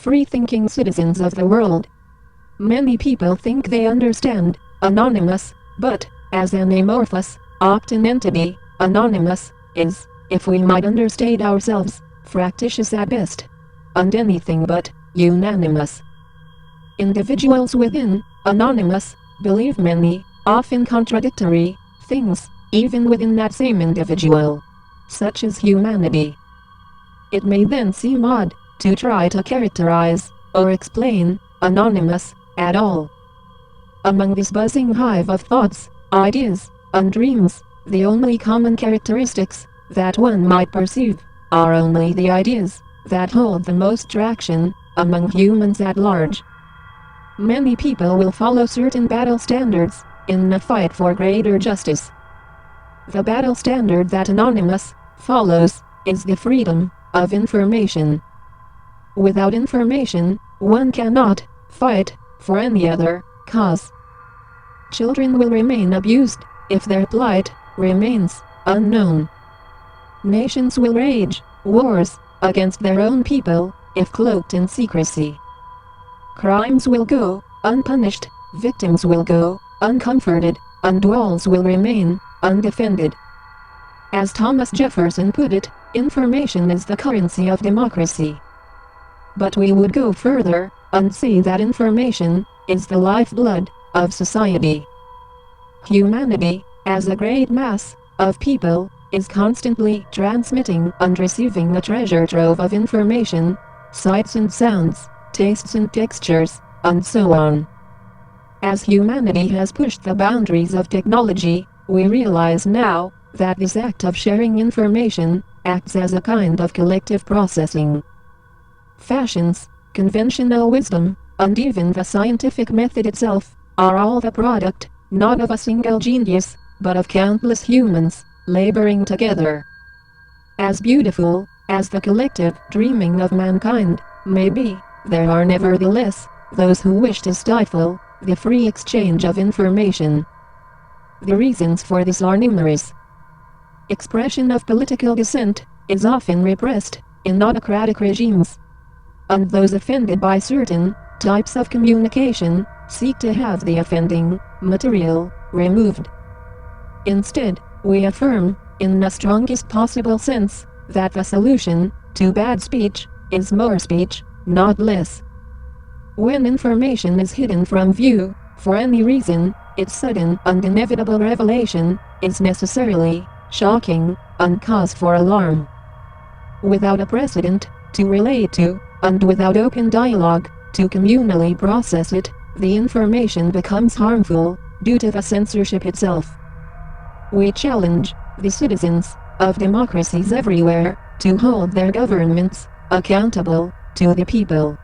free-thinking citizens of the world. Many people think they understand anonymous, but, as an amorphous, opt-in entity, anonymous is, if we might understate ourselves, fractitious at best, and anything but unanimous. Individuals within anonymous believe many, often contradictory, things, even within that same individual, such as humanity. It may then seem odd to try to characterize or explain anonymous at all. Among this buzzing hive of thoughts, ideas, and dreams, the only common characteristics that one might perceive are only the ideas that hold the most traction among humans at large. Many people will follow certain battle standards in a fight for greater justice. The battle standard that Anonymous follows is the freedom of information. Without information, one cannot fight for any other cause. Children will remain abused if their plight remains unknown. Nations will wage wars against their own people if cloaked in secrecy. Crimes will go unpunished, victims will go uncomforted, and walls will remain undefended. As Thomas Jefferson put it, information is the currency of democracy. But we would go further and say that information is the lifeblood of society. Humanity, as a great mass of people, is constantly transmitting and receiving a treasure trove of information, sights and sounds, tastes and textures, and so on. As humanity has pushed the boundaries of technology, we realize now that this act of sharing information acts as a kind of collective processing. Fashions, conventional wisdom, and even the scientific method itself are all the product, not of a single genius, but of countless humans laboring together. As beautiful as the collective dreaming of mankind may be, there are nevertheless those who wish to stifle the free exchange of information. The reasons for this are numerous. Expression of political dissent is often repressed in autocratic regimes, and those offended by certain types of communication seek to have the offending material removed. Instead, we affirm, in the strongest possible sense, that the solution to bad speech is more speech, not less. When information is hidden from view, for any reason, its sudden and inevitable revelation is necessarily shocking and cause for alarm. Without a precedent to relate to, and without open dialogue to communally process it, the information becomes harmful due to the censorship itself. We challenge the citizens of democracies everywhere to hold their governments accountable to the people.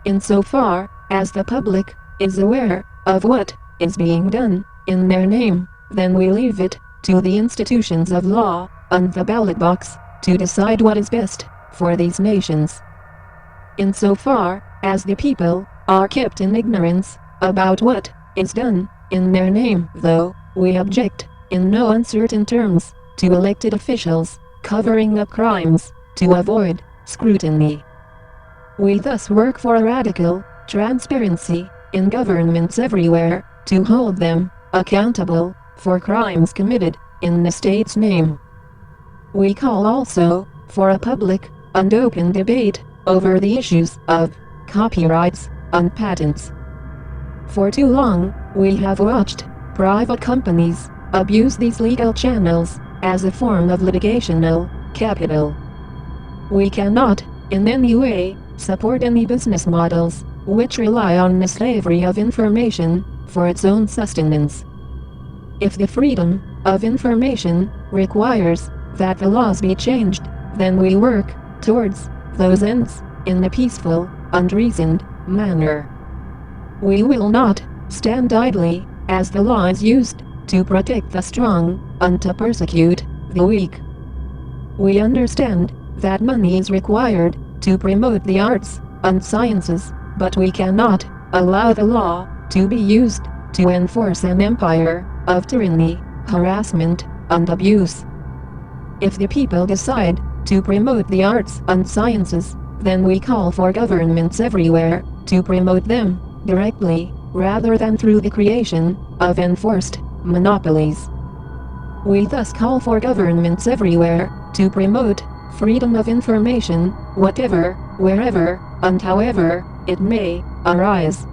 Insofar as the public is aware of what is being done in their name, then we leave it to the institutions of law and the ballot box to decide what is best for these nations. Insofar as the people are kept in ignorance about what is done in their name, though, we object in no uncertain terms to elected officials covering up crimes to avoid scrutiny. We thus work for a radical transparency in governments everywhere to hold them accountable for crimes committed in the state's name. We call also for a public and open debate over the issues of copyrights and patents. For too long, we have watched private companies abuse these legal channels as a form of litigational capital. We cannot, in any way, support any business models which rely on the slavery of information for its own sustenance. If the freedom of information requires that the laws be changed, then we work towards those ends in a peaceful and reasoned manner. We will not stand idly as the law is used to protect the strong and to persecute the weak. We understand that money is required to promote the arts and sciences, but we cannot allow the law to be used to enforce an empire of tyranny, harassment, and abuse. If the people decide to promote the arts and sciences, then we call for governments everywhere to promote them directly, rather than through the creation of enforced monopolies. We thus call for governments everywhere to promote freedom of information, whatever, wherever, and however it may arise.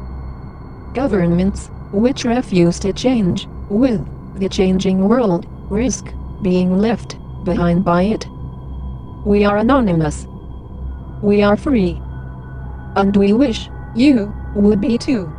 Governments which refuse to change with the changing world risk being left behind by it. We are anonymous. We are free. And we wish you would be too.